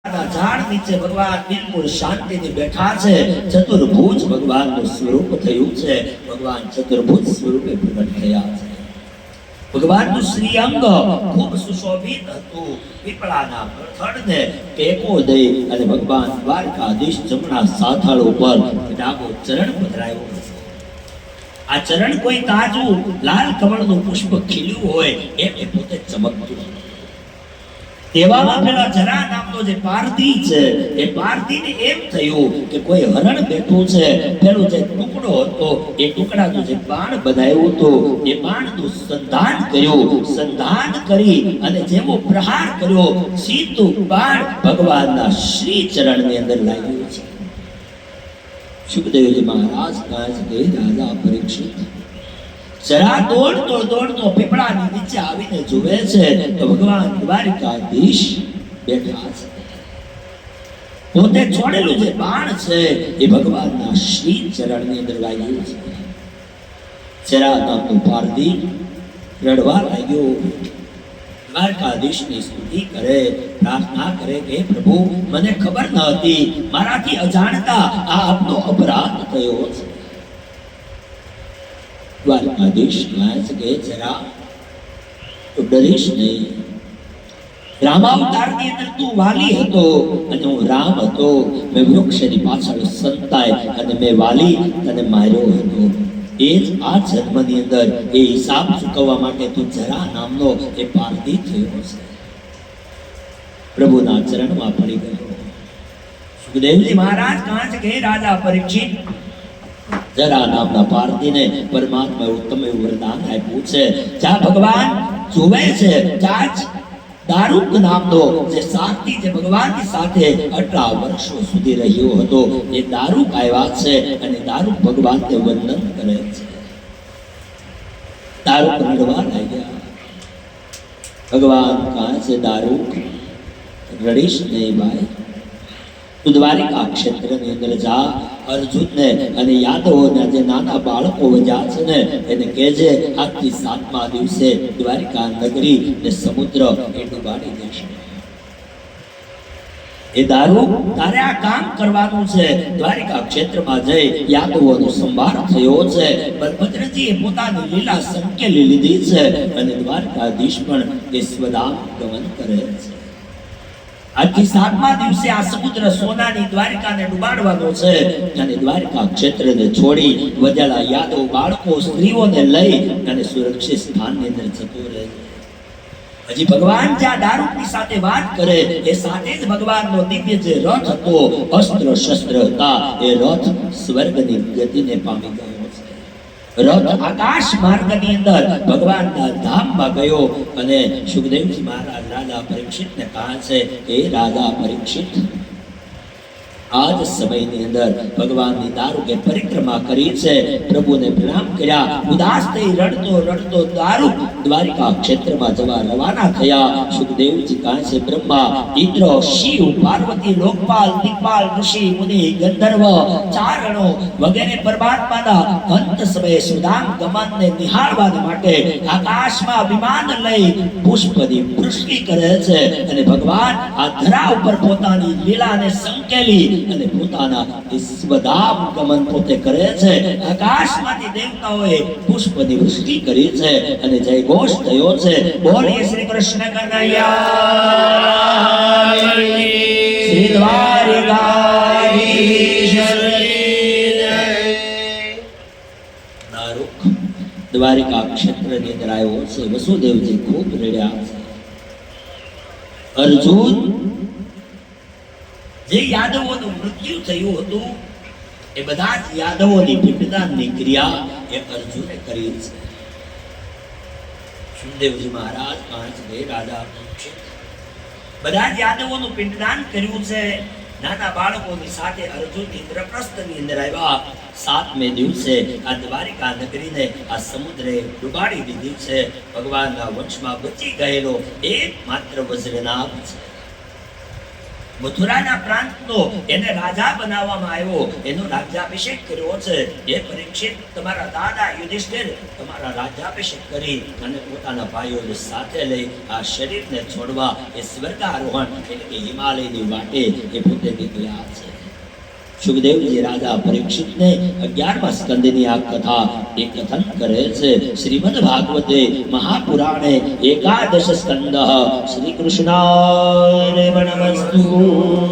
ઝાડ નીચે ભગવાન બિલકુલ શાંતિથી બેઠા છે. ચતુર્ભુજ ભગવાનનું સ્વરૂપ થયું છે. ભગવાન ચતુર્ભુજ સ્વરૂપે પ્રગટ થયા છે. ભગવાનનું શ્રી અંગ ખૂબ સુશોભિત હતું. પીપળાના થડને ટેકો દઈ અને ભગવાન દ્વારકાધીશ જમણા સાથળ ઉપર ડાબો ચરણ પધરાયો હતો. આ ચરણ કોઈ તાજું લાલ કમળનું પુષ્પ ખીલ્યું હોય એમ એ પોતે ચમકતું હતું. તેવામાં પેલા જરા નામનો જે પારધી છે એ પારધીને એમ થયું કે કોઈ હરણ બેઠું છે. પેલું જે ટુકડો હતો એ ટુકડાનું જે બાણ બનાવ્યું હતું એ બાણનું સંધાન કર્યું. સંધાન કરી અને જેવો પ્રહાર કર્યો સીધું બાણ ભગવાનના શ્રી ચરણની અંદર લાગ્યું છે. સુખદેવજી મહારાજ કાંચ ગઈ રાજા પરીક્ષિત જરા દોડતો પીપળાની નીચે આવીને જુએ છે તો ભગવાન દ્વારકાધીશ બેઠા છે. પોતે છોડેલું જે બાણ છે એ ભગવાનના શ્રી ચરણની અંદર લાગ્યું છે. જરા નામનો પારધી રડવા લાગ્યો. દ્વારકાધીશની સ્તુતિ કરે, પ્રાર્થના કરે કે પ્રભુ મને ખબર ન હતી, મારાથી અજાણતા આ આપનો અપરાધ થયો છે. દ્વારકાધીશ કાંચ કે જરા તું ડરીશ નહીં. રામાવતારની અંદર તું વાલી હતો અને હું રામ હતો. મેં વૃક્ષની પાછળ સંતાય અને મેં વાલી તને માર્યો હતો. એ જ આ જન્મની અંદર એ હિસાબ ચૂકવવા માટે તું જરા નામનો એ પારધી થયો છે. પ્રભુના ચરણમાં પડી ગયો. સુખદેવજી મહારાજ કાંચ કે રાજા પરીક્ષિત જરા નામના પારધીને પરમાત્મા ઉત્તમ એવું વરદાન આપ્યું છે. જ્યાં ભગવાન જોવે છે ત્યાં જ દારૂક નામનો જે સાથી જે ભગવાનની સાથે આટલા વર્ષો સુધી રહ્યો હતો એ દારૂક આવ્યા છે અને દારૂક ભગવાનને વંદન કરે છે. દારૂક રડવા લાગ્યા. ભગવાન કાં છે દારૂક, રડીશ નહીં ભાઈ. તું દ્વારિકા ક્ષેત્રની અંદર જા. અર્જુનને અને યાદવોના જે નાના બાળકો વજ્યા છે ને એને કહેજે આજથી 7મા દિવસે દ્વારિકા નગરી ને સમુદ્ર એ ડૂબાડી દેશે. એ દારૂ તારે આ કામ કરવાનું છે. દ્વારિકા ક્ષેત્રમાં જઈ યાદવોનો સંભાર થયો છે. બલભદ્રજીએ પોતાની લીલા સંકેલી લીધી છે અને દ્વારકાધીશ પણ એ સ્વધામ ગમન કરે છે. આજથી 7મા દિવસે આ સમુદ્ર સોનાની દ્વારિકાને ડૂબાડવાનો છે અને દ્વારિકા ક્ષેત્રને છોડી વજાલા યાદવ બાળકો સ્ત્રીઓને લઈ અને સુરક્ષિત સ્થાનની અંદર જતો રહે. હજી ભગવાન જ્યાં દારૂકની સાથે વાત કરે એ સાથે જ ભગવાનનો દિવ્ય જે રથ હતો, અસ્ત્ર શસ્ત્ર હતા, એ રથ સ્વર્ગની ગતિને પામી ગયો. રથ આકાશ માર્ગની અંદર ભગવાનના ધામમાં ગયો અને સુખદેવજી મહારાજ રાજા પરીક્ષિતને કહે છે કે રાજા પરીક્ષિત આ જ સમયની અંદર ભગવાનની દારૂકે પરિક્રમા કરી છે. પ્રભુને પ્રણામ કર્યા. ઉદાસ થઈ રડતો દારૂક દ્વારિકા ક્ષેત્રમાં જવા રવાના થયા. સુખદેવજી કહે છે બ્રહ્મા, ઇન્દ્ર, શિવ, પાર્વતી, લોકપાલ, દિક્પાલ, ઋષિ, મુનિ, ગંધર્વ, ચારણો વગેરે પરમાત્માના અંત સમયે સુધામ ગમનને નિહાળવા માટે આકાશમાં વિમાન લઈ પુષ્પની વૃષ્ટિ કરે છે અને ભગવાન આ ધરા ઉપર પોતાની લીલાને સંકેલી અને પોતાના સ્વધામ ગમન પોતે કરે છે. આકાશમાંથી દેવતાઓએ પુષ્પની વૃષ્ટિ કરી છે અને જય ઘોષ થયો છે. બોલીએ શ્રી કૃષ્ણ કનૈયા શ્રી દ્વારકાધીશ દારૂક દ્વારિકા ક્ષેત્રની અંદર આવ્યો છે. વસુદેવજી ખૂબ રડ્યા છે. અર્જુન જે યાદવોનું મૃત્યુ થયું હતું એ બધા જ યાદવોની પિંડદાનની ક્રિયા એ અર્જુને કરી છે. સુખદેવજી મહારાજ પાંચ બે રાજા બધા જ યાદવોનું પિંડદાન કર્યું છે. નાના બાળકોની સાથે અર્જુન ઇન્દ્રપ્રસ્થની અંદર આવ્યા. 7મે દિવસે આ દ્વારિકા નગરીને આ સમુદ્રે ડૂબાડી દીધી છે. ભગવાનના વંશમાં બચી ગયેલો એક માત્ર વજ્રનાભ છે. મથુરાના પ્રાંતનો એને રાજા બનાવવામાં આવ્યો, એનો રાજ્યાભિષેક કર્યો છે. એ પરીક્ષિત, તમારા દાદા યુધિષ્ઠિર તમારા રાજ્યાભિષેક કરી અને પોતાના ભાઈઓને સાથે લઈ આ શરીરને છોડવા એ સ્વર્ગારોહણ એટલે કે હિમાલયની વાટે એ પોતે નીકળ્યા છે. સુખદેવજી રાજા પરીક્ષિતને 11મા સ્કંદની આ કથા એ કથન કરે છે. શ્રીમદ ભાગવતે મહાપુરાણે એકાદશ સ્કંદ. શ્રી કૃષ્ણાય નમસ્તુ.